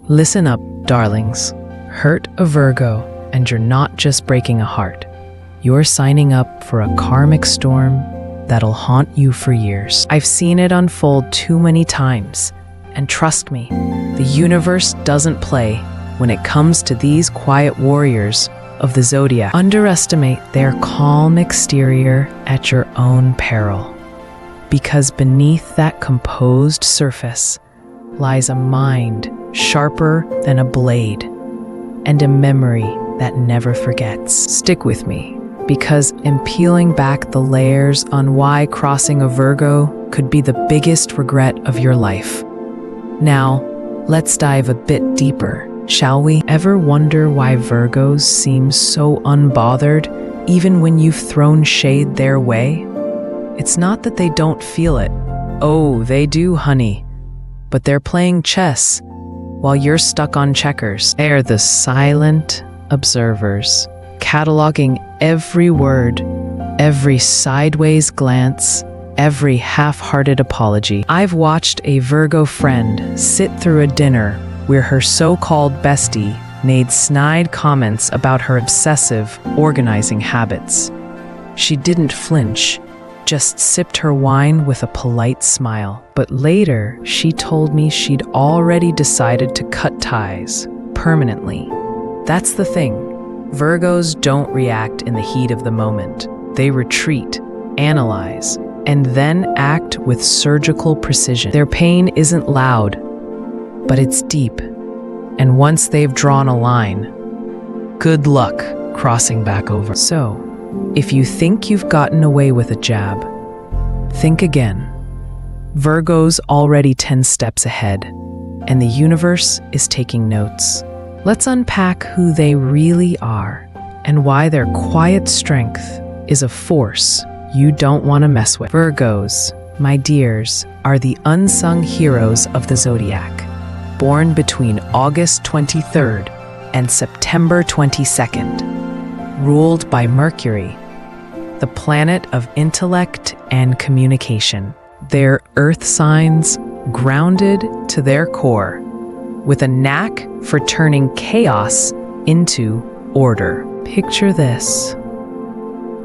Listen up, darlings. Hurt a Virgo, and you're not just breaking a heart. You're signing up for a karmic storm that'll haunt you for years. I've seen it unfold too many times, and trust me, the universe doesn't play when it comes to these quiet warriors of the zodiac. Underestimate their calm exterior at your own peril, because beneath that composed surface lies a mind sharper than a blade and a memory that never forgets. Stick with me, because in peeling back the layers on why crossing a Virgo could be the biggest regret of your life. Now, let's dive a bit deeper, shall we? Ever wonder why Virgos seem so unbothered even when you've thrown shade their way? It's not that they don't feel it. Oh, they do, honey. But they're playing chess while you're stuck on checkers. They're the silent observers, cataloging every word, every sideways glance, every half-hearted apology. I've watched a Virgo friend sit through a dinner where her so-called bestie made snide comments about her obsessive organizing habits. She didn't flinch, just sipped her wine with a polite smile. But later, she told me she'd already decided to cut ties permanently. That's the thing. Virgos don't react in the heat of the moment. They retreat, analyze, and then act with surgical precision. Their pain isn't loud, but it's deep. And once they've drawn a line, good luck crossing back over. So, if you think you've gotten away with a jab, think again. Virgo's already 10 steps ahead, and the universe is taking notes. Let's unpack who they really are and why their quiet strength is a force you don't want to mess with. Virgos, my dears, are the unsung heroes of the zodiac, born between August 23rd and September 22nd, ruled by Mercury, the planet of intellect and communication. Their earth signs grounded to their core, with a knack for turning chaos into order. Picture this.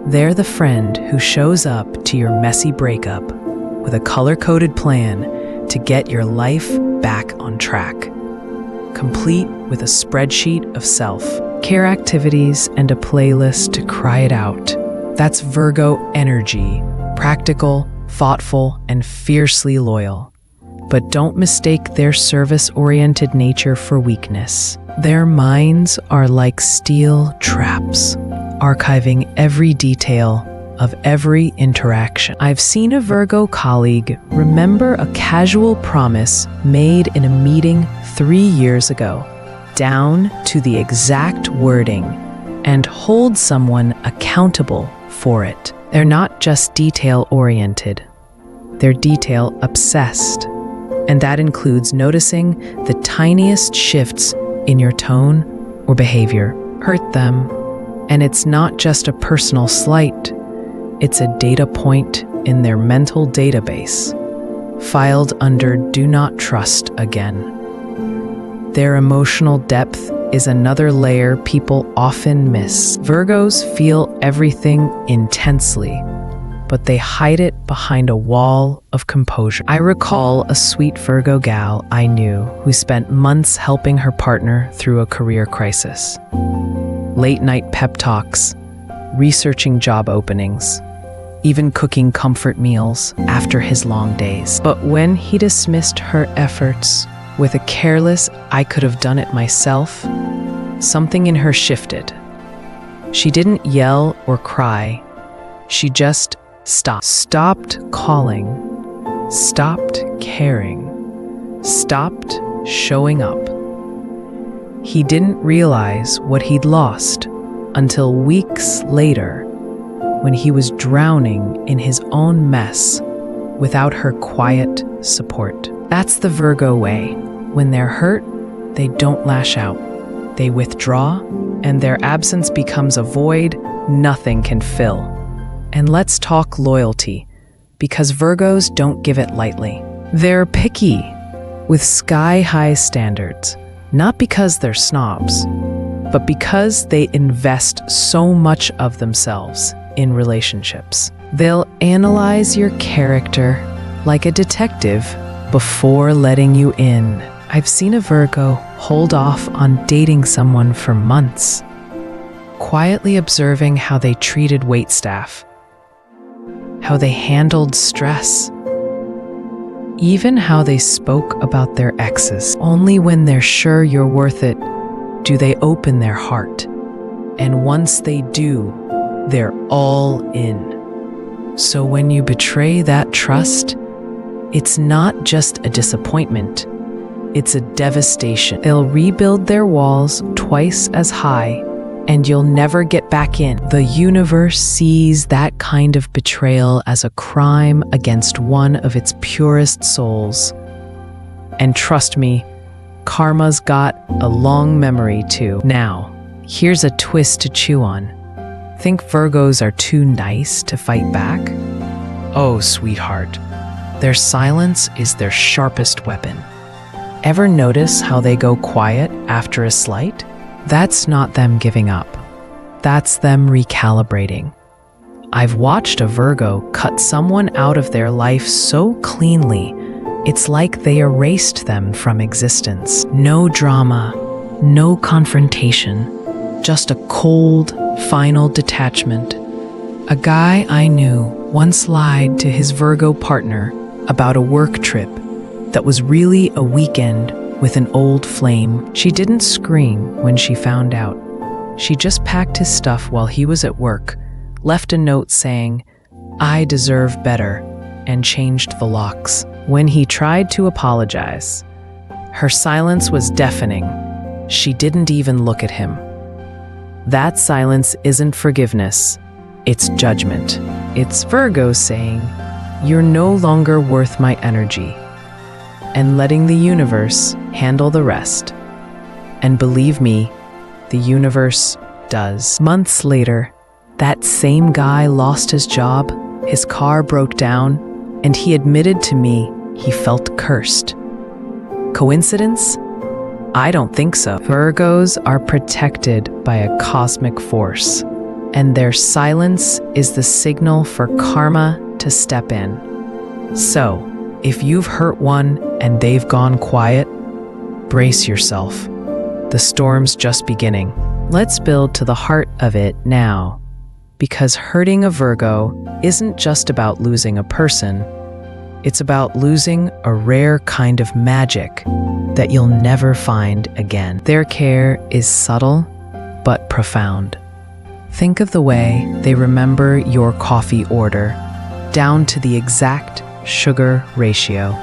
They're the friend who shows up to your messy breakup with a color-coded plan to get your life back on track, complete with a spreadsheet of self-care activities and a playlist to cry it out. That's Virgo energy, practical, thoughtful, and fiercely loyal. But don't mistake their service-oriented nature for weakness. Their minds are like steel traps, archiving every detail of every interaction. I've seen a Virgo colleague remember a casual promise made in a meeting 3 years ago, down to the exact wording, and hold someone accountable for it. They're not just detail-oriented, they're detail-obsessed. And that includes noticing the tiniest shifts in your tone or behavior. Hurt them. And it's not just a personal slight, it's a data point in their mental database, filed under Do Not Trust Again. Their emotional depth is another layer people often miss. Virgos feel everything intensely, but they hide it behind a wall of composure. I recall a sweet Virgo gal I knew who spent months helping her partner through a career crisis. Late-night pep talks, researching job openings, even cooking comfort meals after his long days. But when he dismissed her efforts with a careless, "I could have done it myself," something in her shifted. She didn't yell or cry. She just stopped calling, stopped caring, stopped showing up. He didn't realize what he'd lost until weeks later, when he was drowning in his own mess without her quiet support. That's the Virgo way. When they're hurt, they don't lash out. They withdraw, and their absence becomes a void nothing can fill. And let's talk loyalty, because Virgos don't give it lightly. They're picky, with sky-high standards, not because they're snobs, but because they invest so much of themselves in relationships. They'll analyze your character like a detective before letting you in. I've seen a Virgo hold off on dating someone for months, quietly observing how they treated waitstaff, how they handled stress, even how they spoke about their exes. Only when they're sure you're worth it do they open their heart. And once they do, they're all in. So when you betray that trust, it's not just a disappointment, it's a devastation. They'll rebuild their walls twice as high, and you'll never get back in. The universe sees that kind of betrayal as a crime against one of its purest souls. And trust me, karma's got a long memory too. Now, here's a twist to chew on. Think Virgos are too nice to fight back? Oh, sweetheart, their silence is their sharpest weapon. Ever notice how they go quiet after a slight? That's not them giving up. That's them recalibrating. I've watched a Virgo cut someone out of their life so cleanly, it's like they erased them from existence. No drama, no confrontation, just a cold, final detachment. A guy I knew once lied to his Virgo partner about a work trip that was really a weekend with an old flame. She didn't scream when she found out. She just packed his stuff while he was at work, left a note saying, "I deserve better," and changed the locks. When he tried to apologize, her silence was deafening. She didn't even look at him. That silence isn't forgiveness, it's judgment. It's Virgo saying, "You're no longer worth my energy," and letting the universe handle the rest. And believe me, the universe does. Months later, that same guy lost his job, his car broke down, and he admitted to me he felt cursed. Coincidence? I don't think so. Virgos are protected by a cosmic force, and their silence is the signal for karma to step in. So, if you've hurt one and they've gone quiet, brace yourself. The storm's just beginning. Let's build to the heart of it now, because hurting a Virgo isn't just about losing a person, it's about losing a rare kind of magic that you'll never find again. Their care is subtle, but profound. Think of the way they remember your coffee order, down to the exact sugar ratio,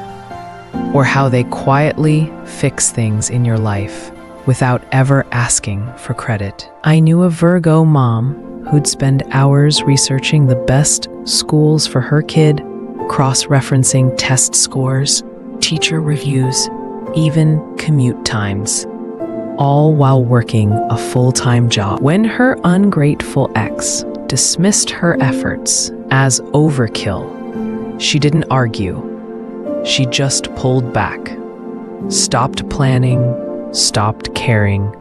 or how they quietly fix things in your life without ever asking for credit. I knew a Virgo mom who'd spend hours researching the best schools for her kid, cross-referencing test scores, teacher reviews, even commute times, all while working a full-time job. When her ungrateful ex dismissed her efforts as overkill, she didn't argue. She just pulled back, stopped planning, stopped caring,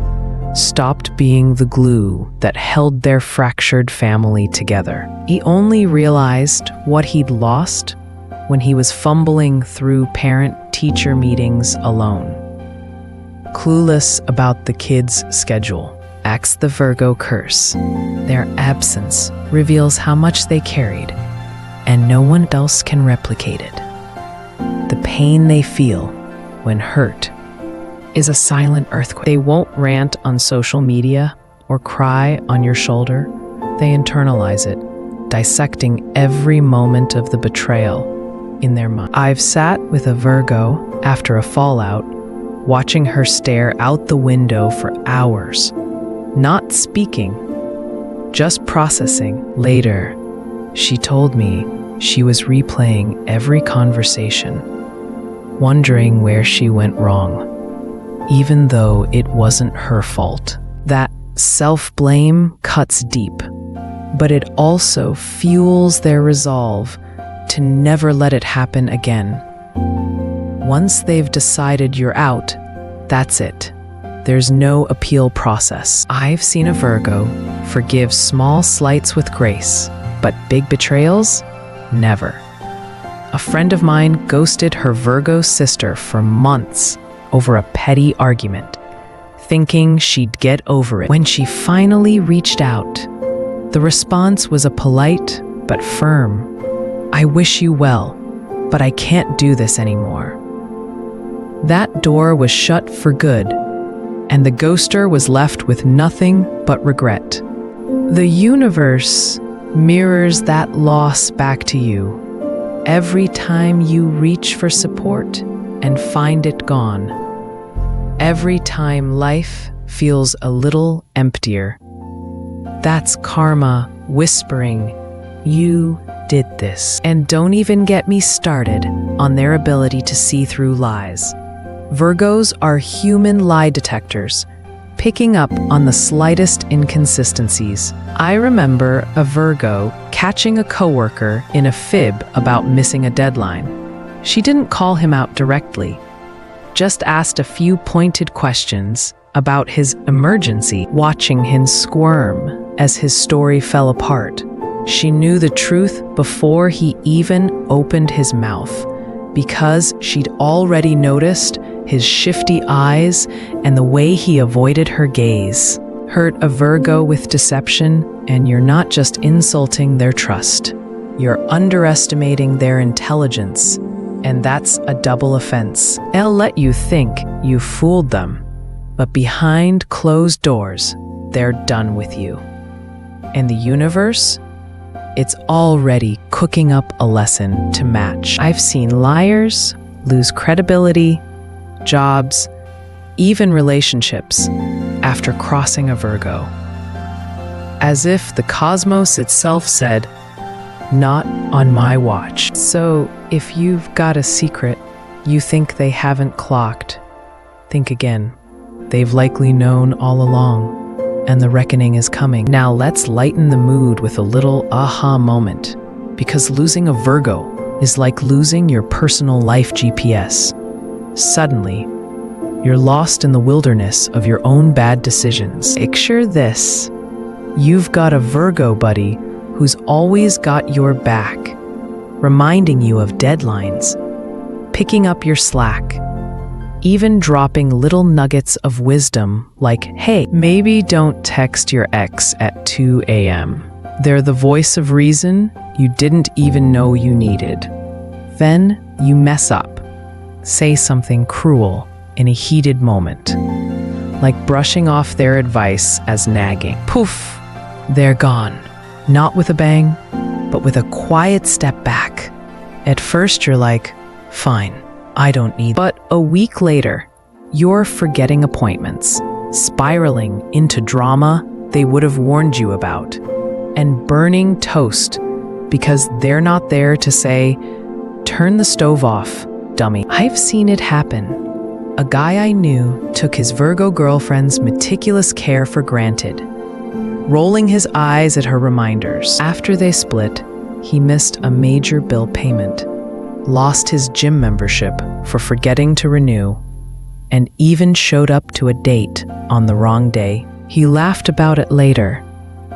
stopped being the glue that held their fractured family together. He only realized what he'd lost when he was fumbling through parent-teacher meetings alone. Clueless about the kids' schedule. Acts the Virgo curse. Their absence reveals how much they carried, and no one else can replicate it. The pain they feel when hurt is a silent earthquake. They won't rant on social media or cry on your shoulder. They internalize it, dissecting every moment of the betrayal in their mind. I've sat with a Virgo after a fallout, watching her stare out the window for hours, not speaking, just processing. Later, she told me she was replaying every conversation, wondering where she went wrong, even though it wasn't her fault. That self-blame cuts deep, but it also fuels their resolve to never let it happen again. Once they've decided you're out, that's it. there's no appeal process. I've seen a Virgo forgive small slights with grace, but big betrayals? Never. A friend of mine ghosted her Virgo sister for months over a petty argument, thinking she'd get over it. When she finally reached out, the response was a polite but firm, "I wish you well, but I can't do this anymore." That door was shut for good, and the ghoster was left with nothing but regret. The universe mirrors that loss back to you every time you reach for support and find it gone. Every time life feels a little emptier. That's karma whispering, "You did this." And don't even get me started on their ability to see through lies. Virgos are human lie detectors, picking up on the slightest inconsistencies. I remember a Virgo catching a coworker in a fib about missing a deadline. She didn't call him out directly, just asked a few pointed questions about his emergency, watching him squirm as his story fell apart. She knew the truth before he even opened his mouth, because she'd already noticed his shifty eyes and the way he avoided her gaze. Hurt a Virgo with deception, and you're not just insulting their trust. You're underestimating their intelligence, and that's a double offense. They'll let you think you fooled them, but behind closed doors, they're done with you. And the universe? It's already cooking up a lesson to match. I've seen liars lose credibility, jobs, even relationships after crossing a Virgo. As if the cosmos itself said, "Not on my watch." So if you've got a secret you think they haven't clocked, think again. They've likely known all along, and the reckoning is coming. Now let's lighten the mood with a little aha moment, because losing a Virgo is like losing your personal life GPS. Suddenly, you're lost in the wilderness of your own bad decisions. Picture this. You've got a Virgo buddy who's always got your back, reminding you of deadlines, picking up your slack, even dropping little nuggets of wisdom like, "Hey, maybe don't text your ex at 2 a.m. They're the voice of reason you didn't even know you needed. Then you mess up, say something cruel in a heated moment, like brushing off their advice as nagging. Poof, they're gone. Not with a bang, but with a quiet step back. At first you're like, fine, I don't need. But a week later, you're forgetting appointments, spiraling into drama they would have warned you about, and burning toast because they're not there to say, "Turn the stove off, dummy." I've seen it happen. A guy I knew took his Virgo girlfriend's meticulous care for granted, rolling his eyes at her reminders. After they split, he missed a major bill payment, lost his gym membership for forgetting to renew, and even showed up to a date on the wrong day. He laughed about it later,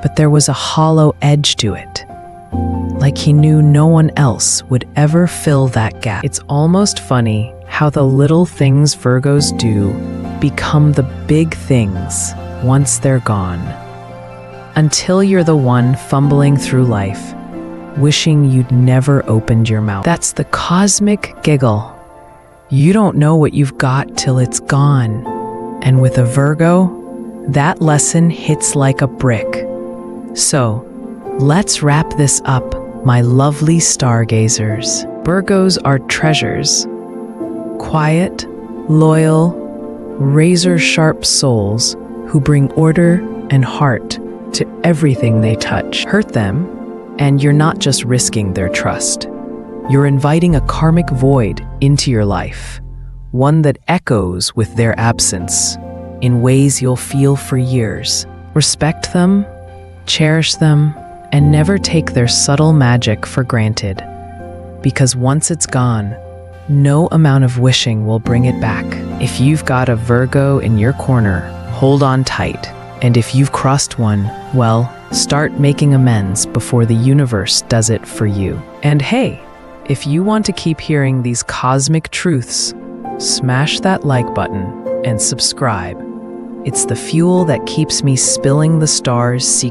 but there was a hollow edge to it, like he knew no one else would ever fill that gap. It's almost funny how the little things Virgos do become the big things once they're gone, until you're the one fumbling through life, wishing you'd never opened your mouth. That's the cosmic giggle. You don't know what you've got till it's gone. And with a Virgo, that lesson hits like a brick. So, let's wrap this up, my lovely stargazers. Virgos are treasures. Quiet, loyal, razor-sharp souls who bring order and heart to everything they touch. Hurt them, and you're not just risking their trust. You're inviting a karmic void into your life, one that echoes with their absence in ways you'll feel for years. Respect them, cherish them, and never take their subtle magic for granted, because once it's gone, No amount of wishing will bring it back. If you've got a Virgo in your corner, hold on tight. And if you've crossed one, well, start making amends before the universe does it for you. And hey, if you want to keep hearing these cosmic truths, smash that like button and subscribe. It's the fuel that keeps me spilling the stars' secrets.